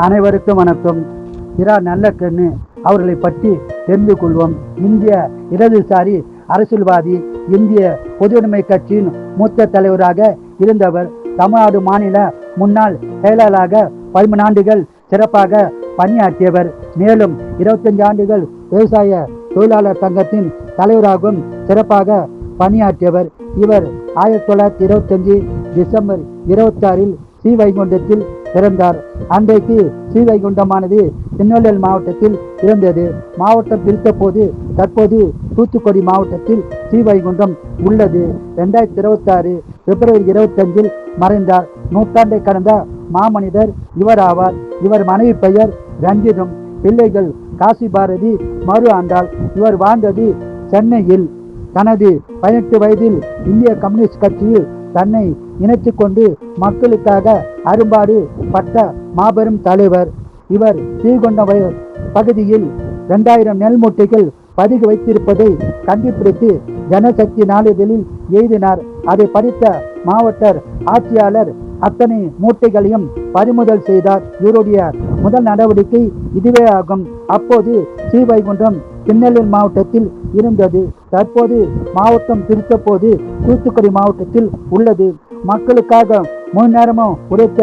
அனைவருக்கும் வணக்கம். நல்லக்கண்ணு அவர்களை பற்றி தெரிந்து கொள்வோம். இந்திய இடதுசாரி அரசியல்வாதி, இந்திய பொதுவுடைமை கட்சியின் மூத்த தலைவராக இருந்தவர். தமிழ்நாடு மாநில முன்னாள் செயலாளராக 13 ஆண்டுகள் சிறப்பாக பணியாற்றியவர். மேலும் 25 ஆண்டுகள் விவசாய தொழிலாளர் சங்கத்தின் தலைவராகவும் சிறப்பாக பணியாற்றியவர். இவர் 1925 டிசம்பர் 26 ஸ்ரீவைகுண்டத்தில் பிறந்தார். அன்றைக்கு ஸ்ரீவைகுண்டமானது திருநெல்வேலி மாவட்டத்தில் இருந்தது. மாவட்டம் பிரித்த போது தற்போது தூத்துக்குடி மாவட்டத்தில் ஸ்ரீவைகுண்டம் உள்ளது. 2026 பிப்ரவரி 25 மறைந்தார். நூற்றாண்டை கடந்த மாமனிதர் இவர் ஆவார். இவர் மனைவி பெயர் ரஞ்சிதம். பிள்ளைகள் காசி பாரதி, மறு ஆண்டாள். இவர் வாழ்ந்தது சென்னையில். தனது 18 வயதில் இந்திய கம்யூனிஸ்ட் கட்சியில் தன்னை இணைத்து கொண்டு மக்களுக்காக அரும்பாடு பட்ட மாபெரும் தலைவர் இவர். ஸ்ரீகொண்டம் பகுதியில் 2000 நெல் மூட்டைகள் பதுக்கி வைத்திருப்பதை கண்டுபிடித்து ஜனசக்தி நாளிதழில் எழுதினார். அதை படித்த மாவட்ட ஆட்சியாளர் அத்தனை மூட்டைகளையும் பறிமுதல் செய்தார். இவருடைய முதல் நடவடிக்கை இதுவே ஆகும். அப்போது ஸ்ரீவைகுண்டம் திருநெல்வேலி மாவட்டத்தில் இருந்தது. தற்போது மாவட்டம் பிரித்த போது தூத்துக்குடி மாவட்டத்தில் உள்ளது. மக்களுக்காக முழு நேரமும் உரைத்த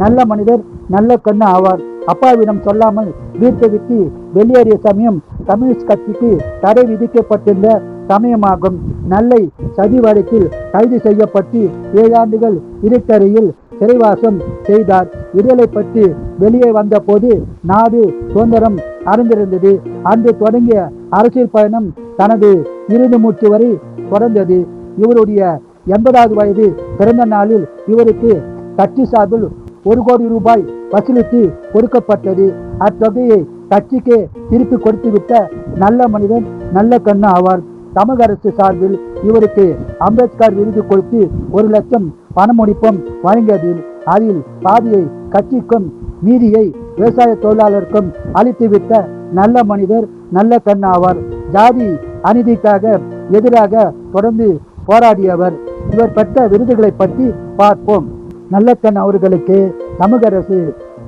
நல்ல மனிதர் நல்லக்கண்ணு ஆவார். அப்பாவிடம் சொல்லாமல் வீட்டை விட்டு வெளியேறிய சமயம் கம்யூனிஸ்ட் கட்சிக்கு தடை விதிக்கப்பட்டிருந்த சமயமாகும். நெல்லை சதி வழக்கில் கைது செய்யப்பட்டு 7 ஆண்டுகள் இருட்டறையில் சிறைவாசம் செய்தார். விடுதலை பற்றி வெளியே வந்த போது நாடு சுதந்திரம் அடைந்திருந்தது. அன்று தொடங்கிய அரசியல் பயணம் தனது இறுதி மூச்சு வரை தொடர்ந்தது. இவருடைய 80வது வயது பிறந்த நாளில் இவருக்கு கட்சி சார்பில் 1 கோடி ரூபாய் வசூலித்து கொடுக்கப்பட்டது. அத்தொகையை கட்சிக்கு திருப்பி கொடுத்துவிட்ட நல்ல மனிதன் நல்லக்கண்ணு ஆவார். தமிழக அரசு சார்பில் இவருக்கு அம்பேத்கர் விருது கொடுத்து 1 லட்சம் பணமுடிப்பும் வழங்கியது. அதில் பாதியை கட்சிக்கும் மீதியை விவசாய தொழிலாளருக்கும் அளித்துவிட்ட நல்ல மனிதர் நல்லக்கண்ணு ஆவார். ஜாதி அநீதிக்காக எதிராக தொடர்ந்து போராடியவர். இவர் பெற்ற விருதுகளை பற்றி பார்ப்போம். நல்லக்கண்ணு அவர்களுக்கு தமிழக அரசு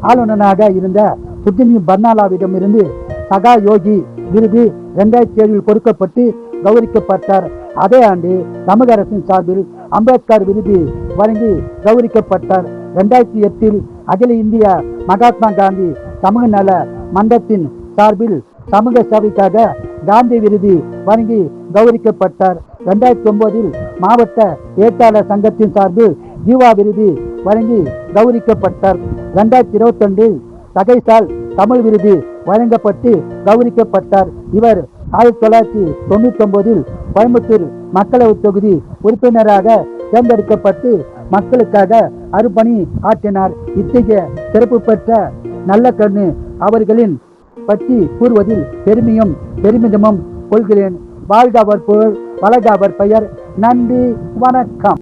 ஆளுநராக இருந்த சுத்தினி பர்னாலாவிடம் இருந்து சகா யோகி விருது 2007 கொடுக்கப்பட்டு கௌரவிக்கப்பட்டார். அதே ஆண்டு தமிழக அரசின் சார்பில் அம்பேத்கர் விருது வழங்கி கௌரவிக்கப்பட்டார். 2008 அகில இந்திய மகாத்மா காந்தி சமூக நல மன்றத்தின் சார்பில் சமூக சேவைக்காக காந்தி விருது வழங்கி கௌரவிக்கப்பட்டார். 2009 மாவட்ட ஏற்பாளர் சங்கத்தின் சார்பில் ஜீவா விருது வழங்கி கௌரவிக்கப்பட்டார். 2022 தகைசால் தமிழ் விருது வழங்கப்பட்டு கௌரவிக்கப்பட்டார். இவர் 1999 கோயம்புத்தூர் மக்களவை தொகுதி உறுப்பினராக தேர்ந்தெடுக்கப்பட்டு மக்களுக்காக அருப்பணி ஆற்றினார். இத்தகைய சிறப்பு பெற்ற நல்லக்கண்ணு அவர்களின் பற்றி கூறுவதில் பெருமிதமும் கொள்கிறேன். வாழ்க அவர் புகழ், வளர்க அவர் பெயர். நன்றி, வணக்கம்.